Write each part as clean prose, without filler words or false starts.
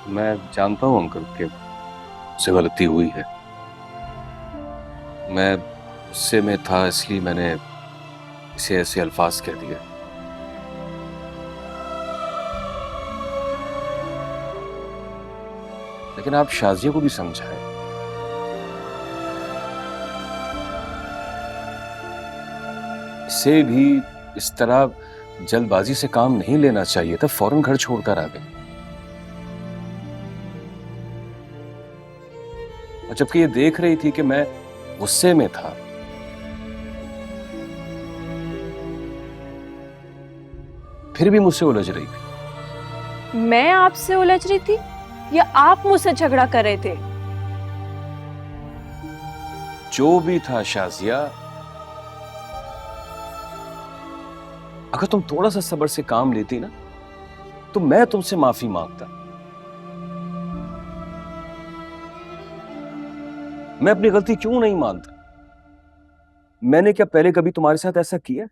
मैं जानता हूँ अंकल कि मुझसे गलती हुई है। मैं गुस्से में था इसलिए मैंने इसे ऐसे अल्फाज कह दिए। लेकिन आप शाजिया को भी समझाएं। इसे भी इस तरह जल्दबाजी से काम नहीं लेना चाहिए था, फौरन घर छोड़कर आ गई। और जबकि ये देख रही थी कि मैं गुस्से में था। फिर भी मुझसे उलझ रही थी। मैं आपसे उलझ रही थी या आप मुझसे झगड़ा कर रहे थे? जो भी था शाजिया, अगर तुम थोड़ा सा सब्र से काम लेती ना तो मैं तुमसे माफी मांगता। मैं अपनी गलती क्यों नहीं मानता? मैंने क्या पहले कभी तुम्हारे साथ ऐसा किया?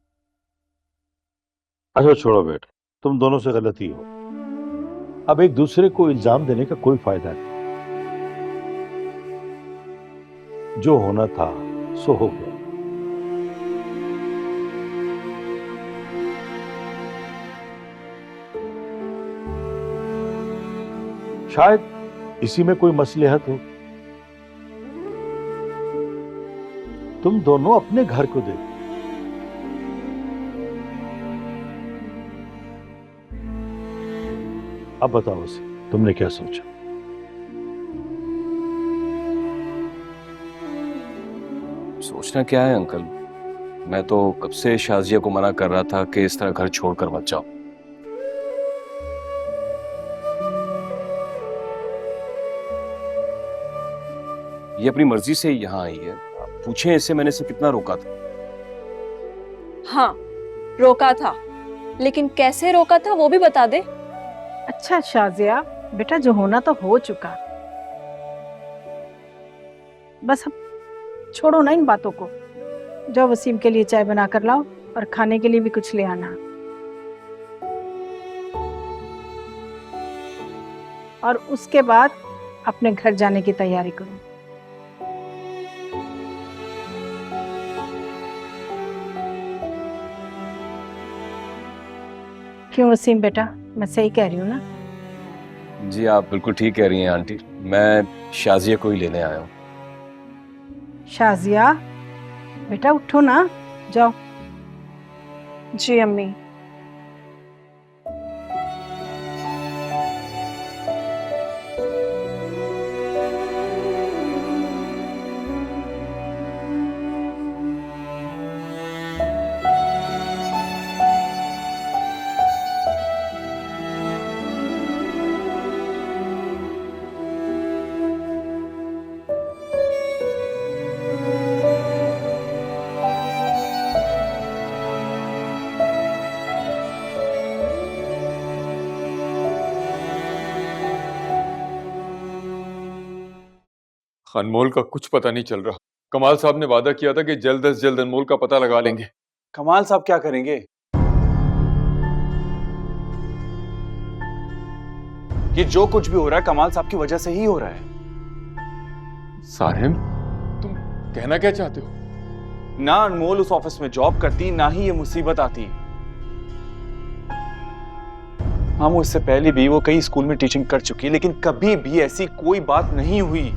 अच्छा छोड़ो बेटा, तुम दोनों से गलती हो। अब एक दूसरे को इल्जाम देने का कोई फायदा नहीं। जो होना था सो हो गया। शायद इसी में कोई मसलहत हो। तुम दोनों अपने घर को देखो। अब बताओ उसे, तुमने क्या सोचा? सोचना क्या है अंकल, मैं तो कब से शाजिया को मना कर रहा था कि इस तरह घर छोड़कर मत जाओ। ये अपनी मर्जी से यहां आई है। आप पूछें इससे मैंने इसे कितना रोका था। हाँ, रोका था, लेकिन कैसे रोका था वो भी बता दे। अच्छा शाजिया, बेटा जो होना तो हो चुका। बस अब छोड़ो ना इन बातों को। जाओ वसीम के लिए चाय बना कर लाओ और खाने के लिए भी कुछ ले आना। और उसके बाद अपने घर जाने की तैयारी करो। क्यों वसीम बेटा, मैं सही कह रही हूँ ना? जी आप बिल्कुल ठीक कह रही हैं आंटी। मैं शाजिया को ही लेने आया हूँ। शाजिया बेटा उठो ना, जाओ। जी अम्मी। अनमोल का कुछ पता नहीं चल रहा। कमाल साहब ने वादा किया था कि जल्द से जल्द अनमोल का पता लगा लेंगे। कमाल साहब क्या करेंगे? ये जो कुछ भी हो रहा है कमाल साहब की वजह से ही हो रहा है। साहिम, तुम कहना क्या चाहते हो? ना अनमोल उस ऑफिस में जॉब करती, ना ही ये मुसीबत आती। मामू, इससे पहले भी वो कई स्कूल में टीचिंग कर चुकी है, लेकिन कभी भी ऐसी कोई बात नहीं हुई।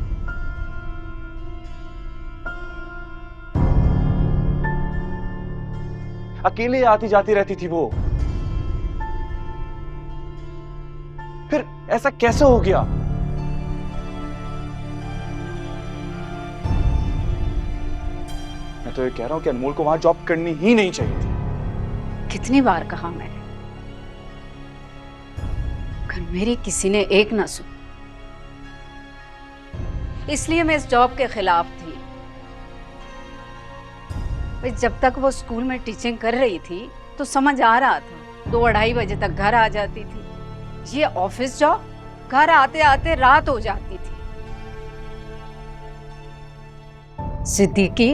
अकेले आती जाती रहती थी वो। फिर ऐसा कैसे हो गया? मैं तो ये कह रहा हूं कि अनमोल को वहां जॉब करनी ही नहीं चाहिए थी। कितनी बार कहा मैंने, पर मेरी किसी ने एक ना सुनी। इसलिए मैं इस जॉब के खिलाफ थी। जब तक वो स्कूल में टीचिंग कर रही थी तो समझ आ रहा था, 2-2:30 बजे तक घर आ जाती थी। ये ऑफिस जॉब, घर आते आते रात हो जाती थी। सिद्दीकी,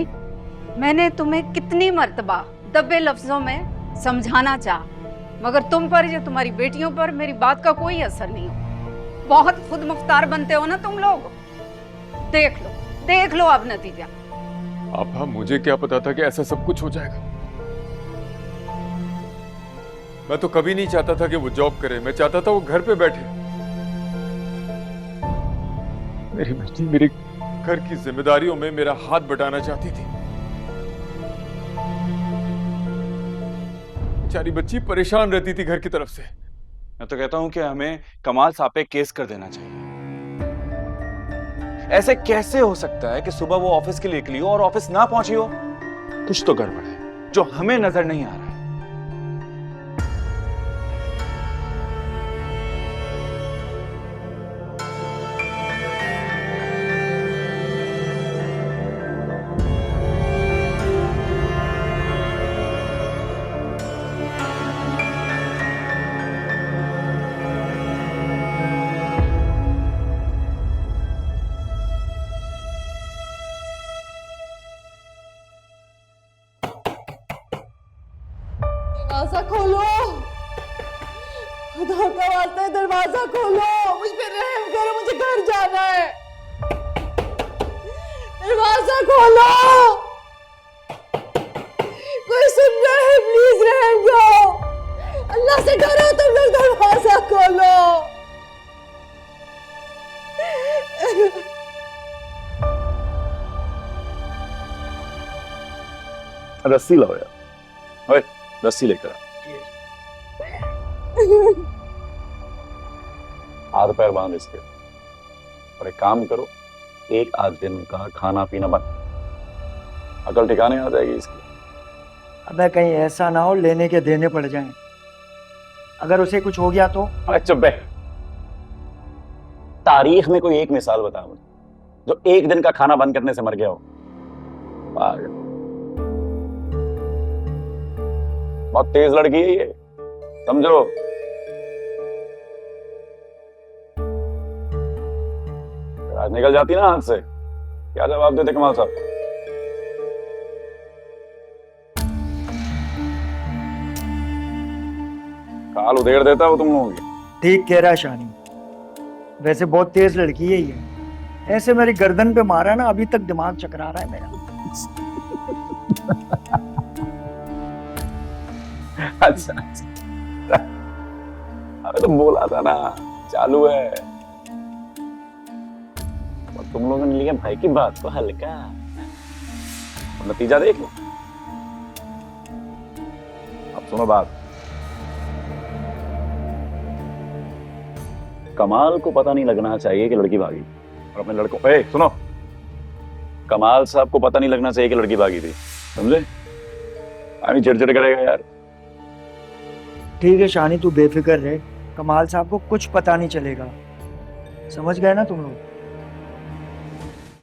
मैंने तुम्हें कितनी मर्तबा दबे लफ्जों में समझाना चाहा, मगर तुम पर या तुम्हारी बेटियों पर मेरी बात का कोई असर नहीं हो। बहुत खुद मुख्तार बनते हो ना तुम लोग। देख लो अब नतीजा। आपा, मुझे क्या पता था कि ऐसा सब कुछ हो जाएगा। मैं तो कभी नहीं चाहता था कि वो जॉब करे, मैं चाहता था वो घर पे बैठे। मेरी बेटी मेरे घर की जिम्मेदारियों में मेरा हाथ बटाना चाहती थी। बेचारी बच्ची परेशान रहती थी घर की तरफ से। मैं तो कहता हूं कि हमें कमाल साहब पे केस कर देना चाहिए। ऐसे कैसे हो सकता है कि सुबह वो ऑफिस के लिए निकली हो और ऑफिस ना पहुंची हो? कुछ तो गड़बड़ है जो हमें नजर नहीं आ रहा है। दरवाजा खोलो, खुदा का वास्ता है, दरवाजा खोलो, मुझ पे रहम करो, मुझे घर जाना है। दरवाजा खोलो, कोई सुन रहा है? प्लीज रहम करो, अल्लाह से डरो तुम लोग, दरवाजा खोलो। रस्सी लाओ यार, ओए रस्सी लेकर आ। हाथ पैर बांध इसके और एक काम करो, एक आध दिन का खाना पीना बंद, अकल ठिकाने आ जाएगी इसकी। अबे कहीं ऐसा ना हो लेने के देने पड़ जाएं। अगर उसे कुछ हो गया तो? चुप बे। तारीख में कोई एक मिसाल बता मुझे जो एक दिन का खाना बंद करने से मर गया हो। पागल, बहुत तेज लड़की है ये, समझो। आज निकल जाती ना हाथ से, क्या जवाब देते कमाल साहब? काल उधेड़ देता वो तुम लोगों की। ठीक कह रहा है शानी, वैसे बहुत तेज लड़की है ये। ऐसे मेरी गर्दन पे मारा ना, अभी तक दिमाग चकरा रहा है मेरा। अच्छा, अरे तो बोला था ना चालू है। और तुम लोगों ने लिया भाई की बात को हल्का, नतीजा देख लो। अब सुनो बात, कमाल को पता नहीं लगना चाहिए कि लड़की भागी, और अपने लड़कों सुनो, कमाल साहब को पता नहीं लगना चाहिए कि लड़की भागी थी, समझे? आमी चिड़चिड़ करेगा यार। ठीक है शानी, तू बेफिक्र रहे, कमाल साहब को कुछ पता नहीं चलेगा, समझ गए ना तुम लोग?